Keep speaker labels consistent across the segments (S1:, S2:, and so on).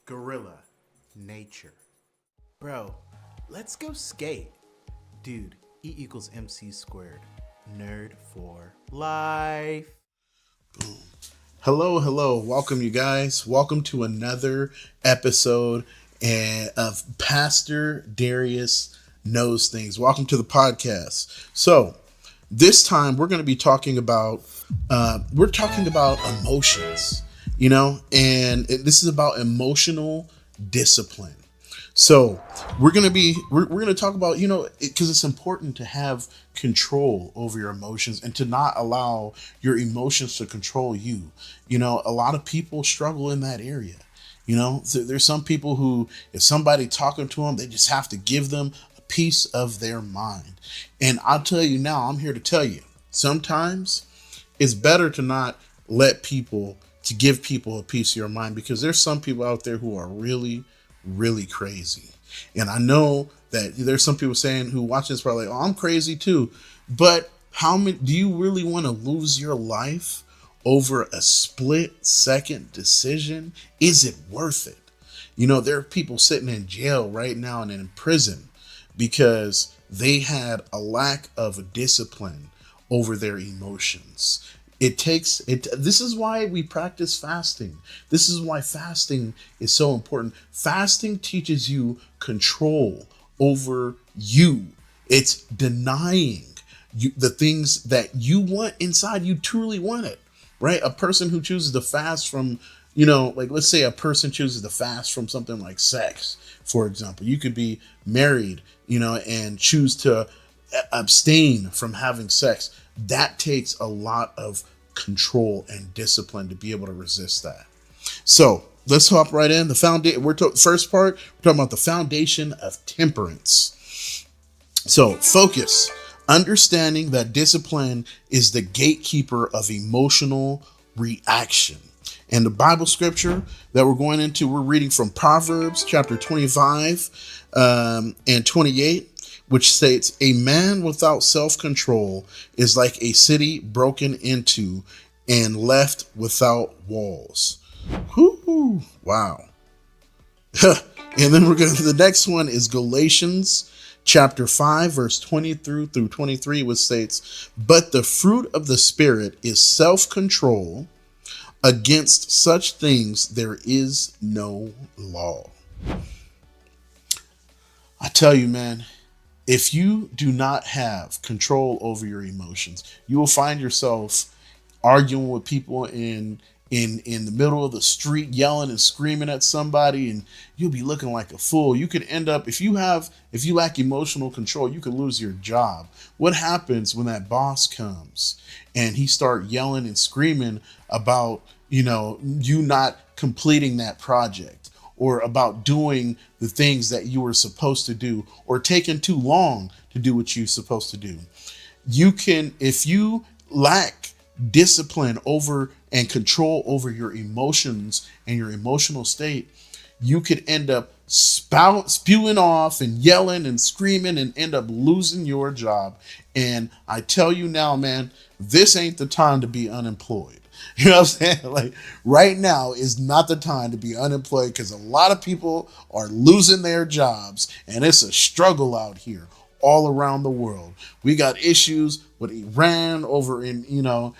S1: gorilla, nature. Bro, let's go skate. Dude, E equals MC squared. Nerd for life. Hello. Welcome, you guys. Welcome to another episode of Pastor Darius Knows Things. Welcome to the podcast. So, this time we're going to be talking about emotions, and this is about emotional discipline. So we're going to talk about, because it's important to have control over your emotions and to not allow your emotions to control you. A lot of people struggle in that area. So there's some people who, if somebody talking to them, they just have to give them a piece of their mind. And I'll tell you now, I'm here to tell you, sometimes it's better to not to give people a piece of your mind, because there's some people out there who are really, really crazy. And I know that there's some people who watch this probably like, oh, I'm crazy too. But how many do you really want to lose your life over a split second decision? Is it worth it? There are people sitting in jail right now and in prison because they had a lack of discipline over their emotions. This is why we practice fasting. This is why fasting is so important. Fasting teaches you control over you. It's denying the things that you want inside. You truly want it, right? A person who chooses to fast from, let's say a person chooses to fast from something like sex, for example. You could be married, and choose to abstain from having sex. That takes a lot of control and discipline to be able to resist that. So let's hop right in. First part, we're talking about the foundation of temperance. So focus, understanding that discipline is the gatekeeper of emotional reaction. And the Bible scripture that we're going into, we're reading from Proverbs chapter 25 and 28. Which states, a man without self-control is like a city broken into and left without walls. Whoo, wow. And then the next one is Galatians chapter 5, verse 20 through 23, which states, but the fruit of the Spirit is self-control. Against such things there is no law. I tell you, man, if you do not have control over your emotions, you will find yourself arguing with people in the middle of the street, yelling and screaming at somebody, and you'll be looking like a fool. You could end up, if you lack emotional control, you could lose your job. What happens when that boss comes and he start yelling and screaming about, you not completing that project, or about doing the things that you were supposed to do, or taking too long to do what you're supposed to do? If you lack discipline over and control over your emotions and your emotional state, you could end up spewing off and yelling and screaming and end up losing your job. And I tell you now, man, this ain't the time to be unemployed. You know what I'm saying? Like, right now is not the time to be unemployed, because a lot of people are losing their jobs, and it's a struggle out here all around the world. We got issues with Iran over in the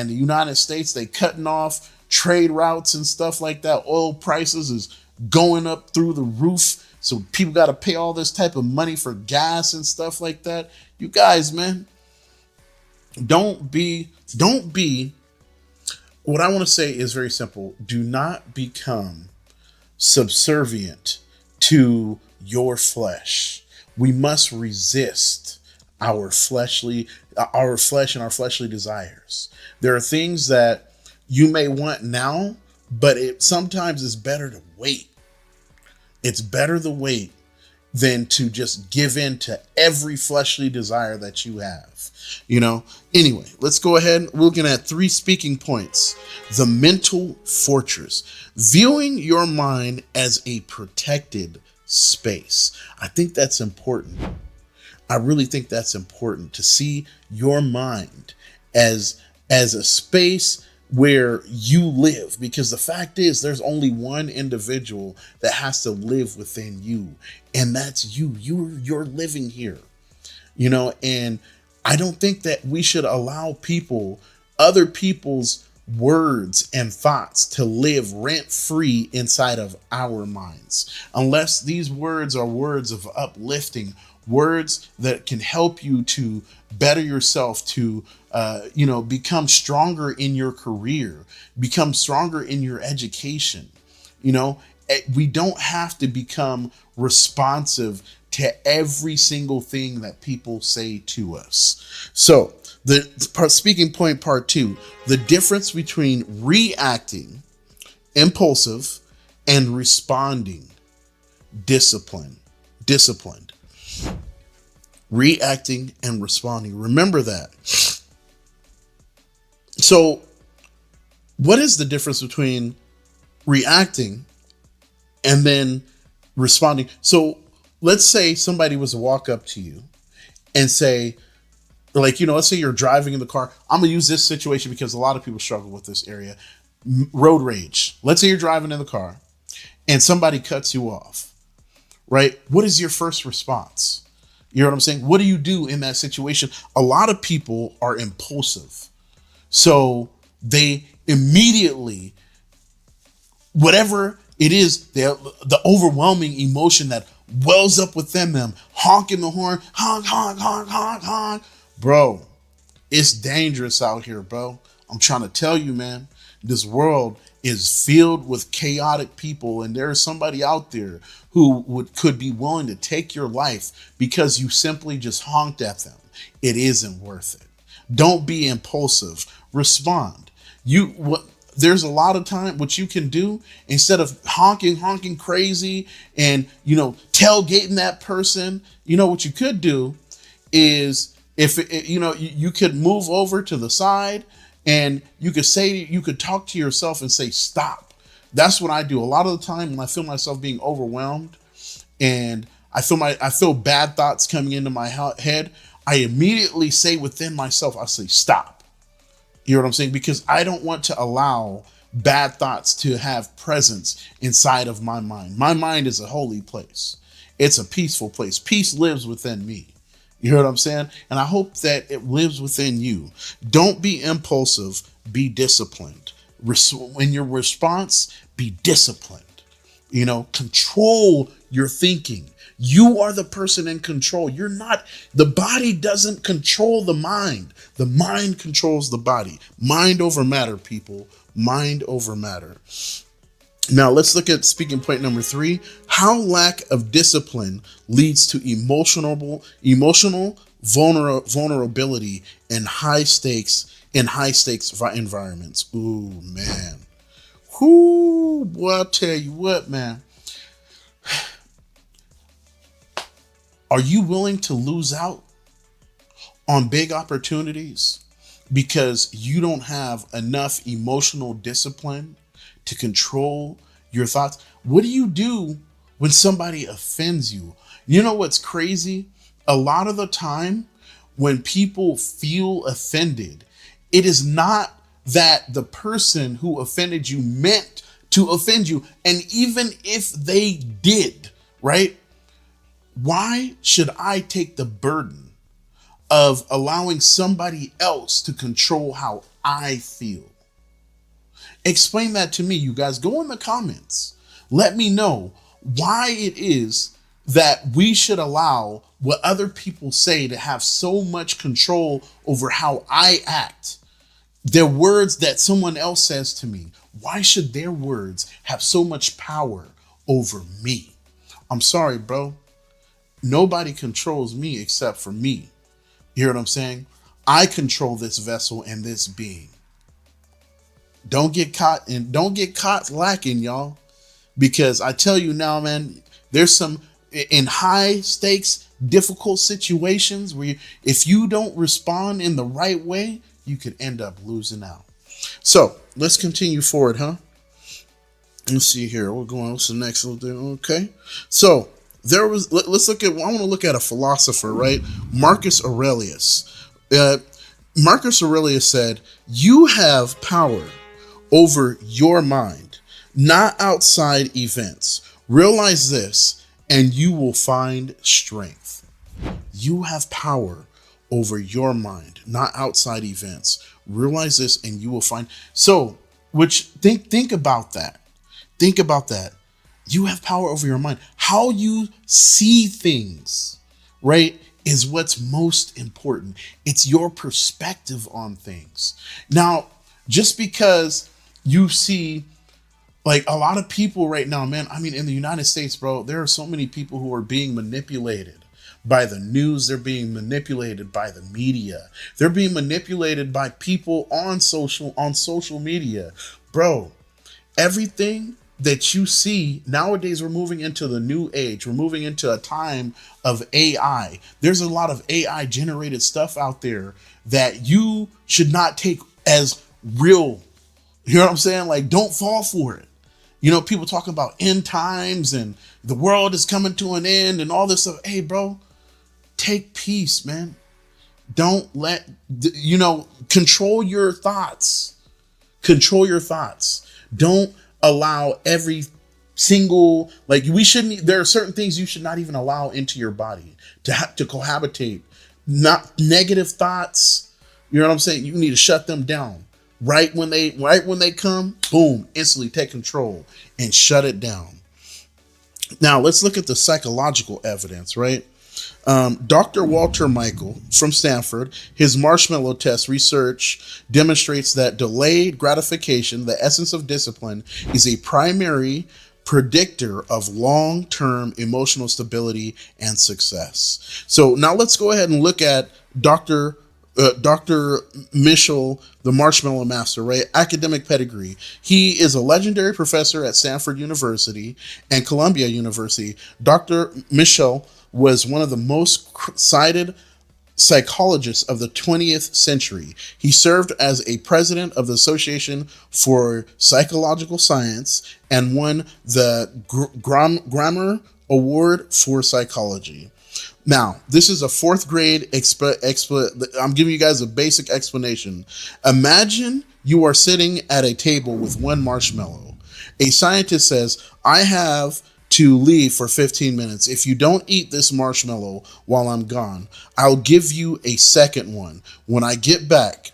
S1: United States. They cutting off trade routes and stuff like that. Oil prices is going up through the roof. So people got to pay all this type of money for gas and stuff like that. You guys, man, don't be what I want to say is very simple. Do not become subservient to your flesh. We must resist our flesh and our fleshly desires. There are things that you may want now, but sometimes it's better to wait. It's better to wait than to just give in to every fleshly desire that you have. Anyway, let's go ahead. We're looking at 3 speaking points. The mental fortress, viewing your mind as a protected space. I think that's important. I really think that's important, to see your mind as a space where you live, because the fact is there's only one individual that has to live within you, and that's you. You're living here, and I don't think that we should allow other people's words and thoughts to live rent free inside of our minds, unless these words are words of uplifting, words that can help you to better yourself, to become stronger in your career, become stronger in your education. We don't have to become responsive to every single thing that people say to us. So the speaking point part 2, the difference between reacting, impulsive, and responding, disciplined. Reacting and responding. Remember that. So what is the difference between reacting and then responding? So let's say somebody was to walk up to you and say, let's say you're driving in the car. I'm going to use this situation because a lot of people struggle with this area. Road rage. Let's say you're driving in the car and somebody cuts you off, right? What is your first response? You know what I'm saying? What do you do in that situation? A lot of people are impulsive. So they immediately, whatever it is, the overwhelming emotion that wells up within them, honking the horn, honk, honk, honk, honk, honk. Bro, it's dangerous out here, bro. I'm trying to tell you, man, this world is filled with chaotic people, and there's somebody out there who could be willing to take your life because you simply just honked at them. It isn't worth it. Don't be impulsive. Respond. There's a lot of time what you can do instead of honking crazy and tailgating that person. What you could do is, if you could move over to the side and you could talk to yourself and say stop. That's what I do a lot of the time when I feel myself being overwhelmed and I feel bad thoughts coming into my head. I immediately say within myself, I say stop. You know what I'm saying? Because I don't want to allow bad thoughts to have presence inside of my mind. My mind is a holy place. It's a peaceful place. Peace lives within me. You know what I'm saying? And I hope that it lives within you. Don't be impulsive. Be disciplined. In your response, be disciplined. Control your thinking. You are the person in control. You're not. The body doesn't control the mind. The mind controls the body. Mind over matter, people. Mind over matter. Now let's look at speaking point number 3. How lack of discipline leads to emotional vulnerability in high stakes environments. Ooh, man. Whoo, boy, I'll tell you what, man. Are you willing to lose out on big opportunities because you don't have enough emotional discipline to control your thoughts? What do you do when somebody offends you? You know what's crazy? A lot of the time when people feel offended, it is not that the person who offended you meant to offend you. And even if they did, right? Why should I take the burden of allowing somebody else to control how I feel? Explain that to me, you guys. Go in the comments. Let me know why it is that we should allow what other people say to have so much control over how I act. Their words that someone else says to me, why should their words have so much power over me? I'm sorry, bro. Nobody controls me except for me. You hear what I'm saying? I control this vessel and this being. Don't get caught lacking, y'all. Because I tell you now, man, there's some in high stakes, difficult situations where if you don't respond in the right way, you could end up losing out. So let's continue forward, huh? Let's see here. We're going. What's the next little thing? Okay. So let's look at. I want to look at a philosopher, right? Marcus Aurelius. Marcus Aurelius said, "You have power over your mind, not outside events. Realize this, and you will find strength. You have power over your mind, not outside events. Realize this, and you will find. So, which think about that. Think about that. You have power over your mind. How you see things, right, is what's most important. It's your perspective on things. Now, just because you see, like, a lot of people right now, man, I mean, in the United States, bro, there are so many people who are being manipulated by the news. They're being manipulated by the media. They're being manipulated by people on social media. Bro, everything that you see nowadays, we're moving into the new age. We're moving into a time of AI. There's a lot of AI generated stuff out there that you should not take as real. You know what I'm saying? Like, don't fall for it. You know, people talking about end times and the world is coming to an end and all this stuff. Hey, bro, take peace, man. Don't let, control your thoughts. Control your thoughts. Don't allow every single, like, there are certain things you should not even allow into your body to cohabitate. Not negative thoughts. You know what I'm saying? You need to shut them down. Right when they come, boom, instantly take control and shut it down. Now let's look at the psychological evidence, right? Dr. Walter Mischel from Stanford, his Marshmallow Test research demonstrates that delayed gratification, the essence of discipline, is a primary predictor of long-term emotional stability and success. So now let's go ahead and look at Dr. Mischel, the Marshmallow Master, right? Academic pedigree. He is a legendary professor at Stanford University and Columbia University. Dr. Mischel was one of the most cited psychologists of the 20th century. He served as a president of the Association for Psychological Science and won the Grammar Award for Psychology. Now, this is a fourth grade I'm giving you guys a basic explanation. Imagine you are sitting at a table with one marshmallow. A scientist says, I have to leave for 15 minutes. If you don't eat this marshmallow while I'm gone, I'll give you a second one. When I get back,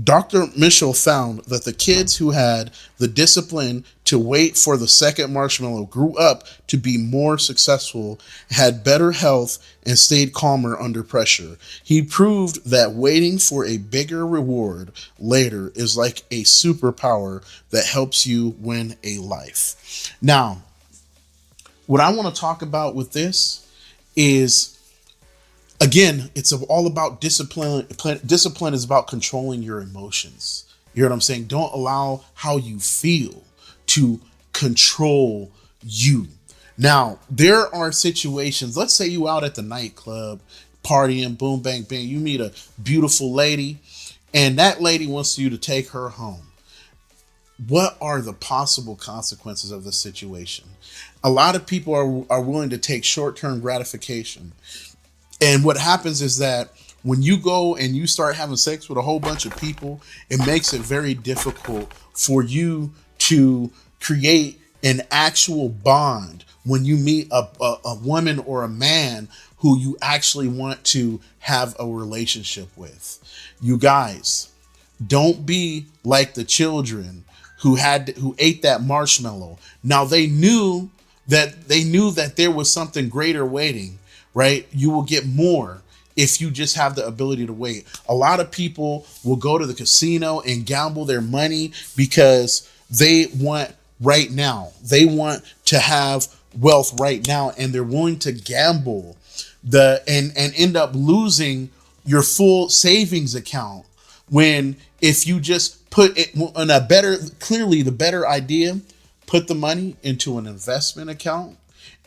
S1: Dr. Mischel found that the kids who had the discipline to wait for the second marshmallow grew up to be more successful, had better health, and stayed calmer under pressure. He proved that waiting for a bigger reward later is like a superpower that helps you win a life. Now, what I want to talk about with this is, again, it's all about discipline. Discipline is about controlling your emotions. You know what I'm saying? Don't allow how you feel to control you. Now, there are situations, let's say you out at the nightclub, partying, boom, bang, bang. You meet a beautiful lady, and that lady wants you to take her home. What are the possible consequences of this situation? A lot of people are willing to take short-term gratification. And what happens is that when you go and you start having sex with a whole bunch of people, it makes it very difficult for you to create an actual bond when you meet a woman or a man who you actually want to have a relationship with. You guys, don't be like the children who ate that marshmallow. Now they knew that there was something greater waiting, right? You will get more if you just have the ability to wait. A lot of people will go to the casino and gamble their money because they want right now. They want to have wealth right now, and they're willing to gamble and end up losing your full savings account, when if you just put it on the better idea, put the money into an investment account,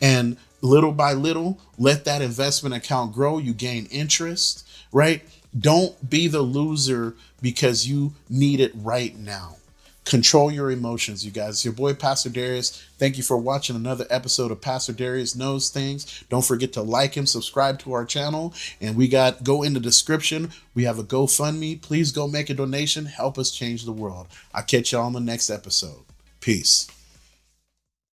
S1: and little by little, let that investment account grow. You gain interest, right? Don't be the loser because you need it right now. Control your emotions, you guys. It's your boy, Pastor Darius. Thank you for watching another episode of Pastor Darius Knows Things. Don't forget to like and subscribe to our channel. And go in the description. We have a GoFundMe. Please go make a donation. Help us change the world. I'll catch y'all on the next episode. Peace.